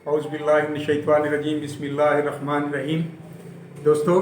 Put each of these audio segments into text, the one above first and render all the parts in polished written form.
اعوذ باللہ من الشیطان الرجیم بسم اللہ الرحمن الرحیم۔ دوستو،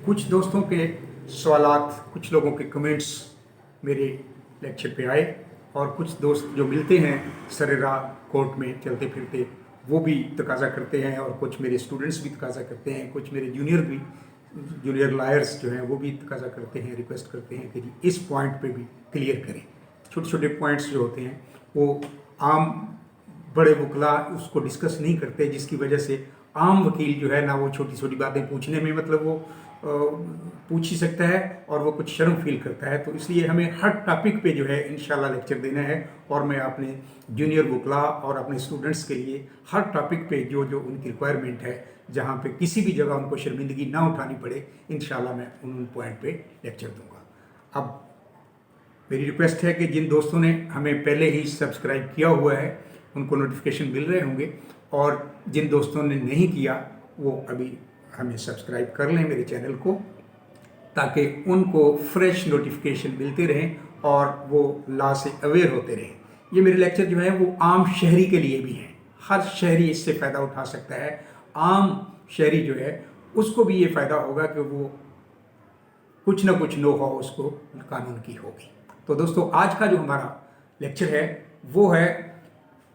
کچھ دوستوں کے سوالات، کچھ لوگوں کے کمنٹس میرے لیکچر پہ آئے، اور کچھ دوست جو ملتے ہیں سر راہ کورٹ میں چلتے پھرتے وہ بھی تقاضا کرتے ہیں، اور کچھ میرے اسٹوڈنٹس بھی تقاضا کرتے ہیں، کچھ میرے جونیئر لائرز جو ہیں وہ بھی تقاضا کرتے ہیں، ریکویسٹ کرتے ہیں کہ جی اس پوائنٹ پہ بھی کلیئر کریں۔ چھوٹے چھوٹے پوائنٹس جو ہوتے ہیں وہ عام بڑے وکلا اس کو ڈسکس نہیں کرتے، جس کی وجہ سے عام وکیل جو ہے نا وہ چھوٹی چھوٹی باتیں پوچھنے میں وہ پوچھ ہی سکتا ہے اور وہ کچھ شرم فیل کرتا ہے۔ تو اس لیے ہمیں ہر ٹاپک پہ جو ہے انشاءاللہ لیکچر دینا ہے، اور میں اپنے جونیئر وکلا اور اپنے اسٹوڈنٹس کے لیے ہر ٹاپک پہ جو ان کی ریکوائرمنٹ ہے، جہاں پہ کسی بھی جگہ ان کو شرمندگی نہ اٹھانی پڑے، انشاءاللہ میں ان پوائنٹ پہ لیکچر دوں گا۔ اب میری ریکویسٹ ہے کہ جن دوستوں نے ہمیں پہلے ہی سبسکرائب کیا ہوا ہے ان کو نوٹیفیکیشن مل رہے ہوں گے، اور جن دوستوں نے نہیں کیا وہ ابھی ہمیں سبسکرائب کر لیں میرے چینل کو، تاکہ ان کو فریش نوٹیفیکیشن ملتے رہیں اور وہ لا سے اویئر ہوتے رہیں۔ یہ میرے لیکچر جو ہے وہ عام شہری کے لیے بھی ہیں، ہر شہری اس سے فائدہ اٹھا سکتا ہے۔ عام شہری جو ہے اس کو بھی یہ فائدہ ہوگا کہ وہ کچھ نہ کچھ نو ہاؤ اس کو قانون کی ہوگی۔ تو دوستو، آج کا جو ہمارا لیکچر ہے وہ ہے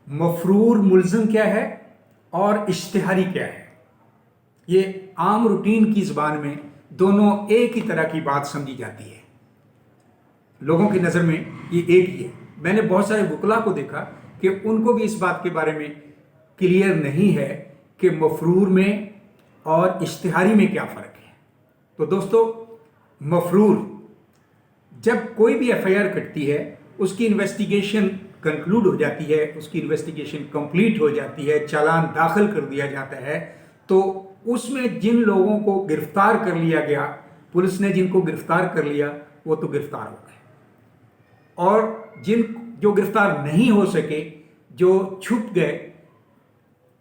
مفرور ملزم کیا ہے اور اشتہاری کیا ہے۔ یہ عام روٹین کی زبان میں دونوں ایک ہی طرح کی بات سمجھی جاتی ہے، لوگوں کی نظر میں یہ ایک ہی ہے۔ میں نے بہت سارے وکلا کو دیکھا کہ ان کو بھی اس بات کے بارے میں کلیئر نہیں ہے کہ مفرور میں اور اشتہاری میں کیا فرق ہے۔ تو دوستو، مفرور جب کوئی بھی ایف آئی آر کٹتی ہے، اس کی انویسٹیگیشن کنکلوڈ ہو جاتی ہے، اس کی انویسٹیگیشن کمپلیٹ ہو جاتی ہے، چالان داخل کر دیا جاتا ہے، تو اس میں جن لوگوں کو گرفتار کر لیا گیا، پولیس نے جن کو گرفتار کر لیا وہ تو گرفتار ہو گئے، اور جو گرفتار نہیں ہو سکے، جو چھپ گئے،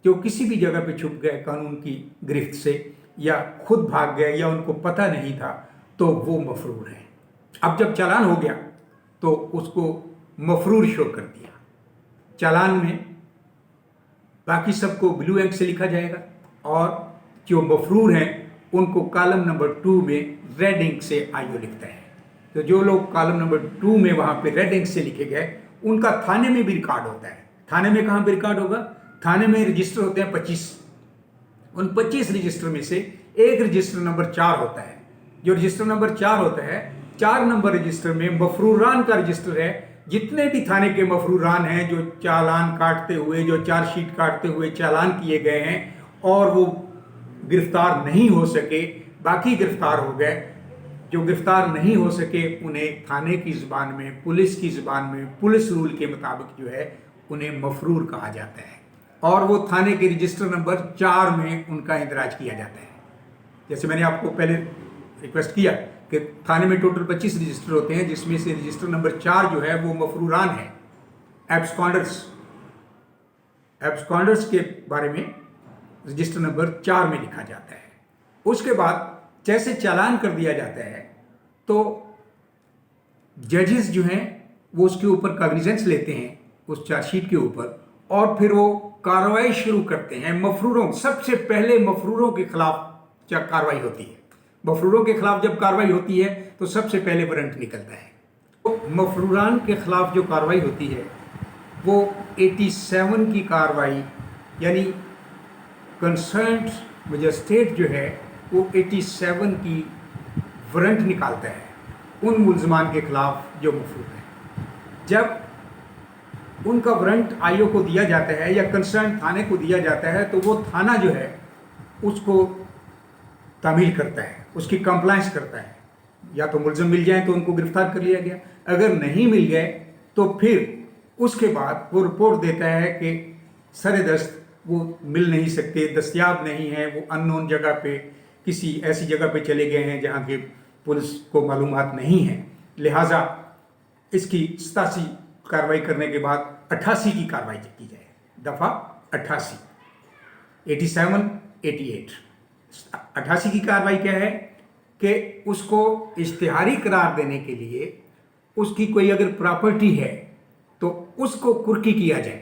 جو کسی بھی جگہ پہ چھپ گئے قانون کی گرفت سے، یا خود بھاگ گئے یا ان کو پتہ نہیں تھا، تو وہ مفرور ہیں۔ اب جب چالان ہو گیا تو اس کو مفرور شو کر دیا۔ چالان میں باقی سب کو بلو انک سے لکھا جائے گا، اور جو مفرور ہیں ان کو کالم نمبر 2 میں ریڈ انک سے آئیو لکھتا ہے۔ تو جو لوگ کالم نمبر 2 میں وہاں پہ ریڈ انک سے لکھے گئے، ان کا تھانے میں بھی ریکارڈ ہوتا ہے۔ تھانے میں کہاں پہ ریکارڈ ہوگا؟ تھانے میں رجسٹر ہوتے ہیں 25، ان 25 رجسٹر میں سے ایک رجسٹر نمبر 4 ہوتا ہے۔ جو رجسٹر نمبر 4 ہوتا ہے، 4 نمبر رجسٹر میں مفروران کا رجسٹر ہے۔ جتنے بھی تھانے کے مفروران ہیں جو چالان کاٹتے ہوئے، جو چارج شیٹ کاٹتے ہوئے چالان کیے گئے ہیں اور وہ گرفتار نہیں ہو سکے، باقی گرفتار ہو گئے، جو گرفتار نہیں ہو سکے انہیں تھانے کی زبان میں، پولیس کی زبان میں، پولیس رول کے مطابق جو ہے انہیں مفرور کہا جاتا ہے، اور وہ تھانے کے رجسٹر نمبر 4 میں ان کا اندراج کیا جاتا ہے۔ جیسے میں نے آپ کو پہلے ریکویسٹ کیا کہ تھانے میں ٹوٹل 25 رجسٹر ہوتے ہیں، جس میں سے رجسٹر نمبر 4 جو ہے وہ مفروران ہے، ایبسکانڈرز کے بارے میں رجسٹر نمبر 4 میں لکھا جاتا ہے۔ اس کے بعد جیسے چالان کر دیا جاتا ہے تو ججز جو ہیں وہ اس کے اوپر کاگنیزنس لیتے ہیں، اس چارج شیٹ کے اوپر، اور پھر وہ کارروائی شروع کرتے ہیں۔ مفروروں، سب سے پہلے مفروروں کے خلاف کارروائی ہوتی ہے۔ مفروروں کے خلاف جب کارروائی ہوتی ہے تو سب سے پہلے وارنٹ نکلتا ہے۔ تو مفروران کے خلاف جو کارروائی ہوتی ہے وہ 87 کی کارروائی، یعنی کنسرنڈ مجسٹریٹ جو ہے وہ 87 کی وارنٹ نکالتا ہے ان ملزمان کے خلاف جو مفرور ہیں۔ جب ان کا وارنٹ آئیو کو دیا جاتا ہے یا کنسرن تھانے کو دیا جاتا ہے، تو وہ تھانہ جو ہے اس کو تعمیل کرتا ہے، اس کی کمپلائنس کرتا ہے۔ یا تو ملزم مل جائیں تو ان کو گرفتار کر لیا گیا، اگر نہیں مل گئے تو پھر اس کے بعد وہ رپورٹ دیتا ہے کہ سر دست وہ مل نہیں سکتے، دستیاب نہیں ہیں، وہ ان نون جگہ پہ، کسی ایسی جگہ پہ چلے گئے ہیں جہاں کہ پولیس کو معلومات نہیں ہیں، لہٰذا اس کی 87 کارروائی کرنے کے بعد 88 کی کارروائی کی جائے، دفعہ 88، 87، 88 کی کارروائی کیا ہے کہ اس کو اشتہاری قرار دینے کے لیے اس کی کوئی اگر پراپرٹی ہے تو اس کو کرکی کیا جائے،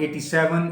87,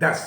10,